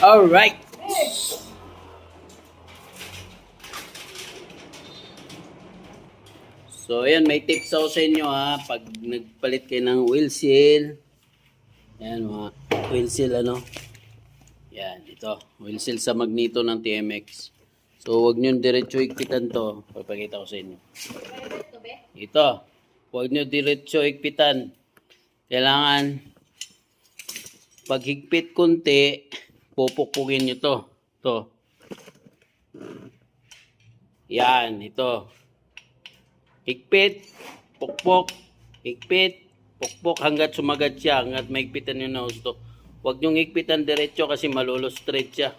Alright. So, ayan, may tips ako sa inyo ha. Pag nagpalit kayo ng wheel seal. Ayan, mga wheel seal ano. Yan, ito. Wheel seal sa magneto ng TMX. So, huwag nyo diretso higpitan to. Papakita ko sa inyo. Ito. Huwag nyo diretso higpitan. Kailangan, pag higpit konti, pupukpukin nyo to. Ito. Yan, ito. Higpit, pukpok, higpit, pukpok hanggat sumagat siya, hanggat mahigpitan nyo na gusto. Huwag nyo higpitan diretso kasi malulustrate siya.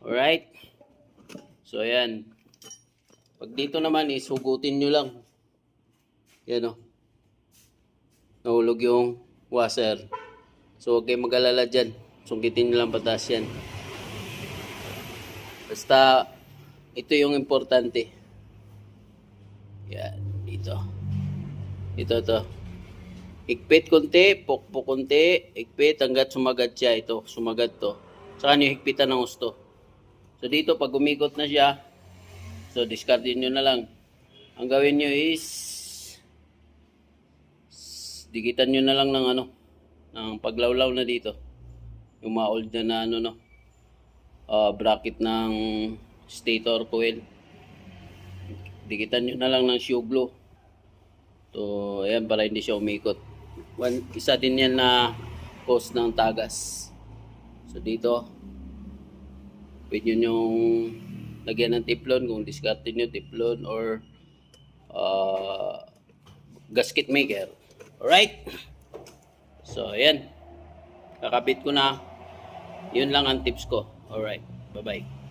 Alright? So, ayan. Pag dito naman is hugutin nyo lang. Yan o. Nahulog yung washer. So, huwag kayong mag-alala dyan. Sungkitin nyo lang patas yan. Basta, ito yung importante. Yan, dito. Ito. Higpit konti, pukpok konti, higpit hanggat sumagat siya. Ito, sumagat to. Saka nyo higpitan ng gusto. So dito, pag umikot na siya, so discardin nyo na lang. Ang gawin nyo is, dikitan nyo na lang ng ano, ng paglawlaw na dito. Yung ma-old na ano, no, bracket ng stator coil. Dikitan nyo na lang ng shoe glue. So, ayan, para hindi siya umikot. Isa din yan na cause ng tagas. So, dito, pwede nyo yung lagyan ng tiplon kung discardin nyo tiplon or gasket maker. Alright? So, ayan. Kakabit ko na. Yun lang ang tips ko. Alright. Bye-bye.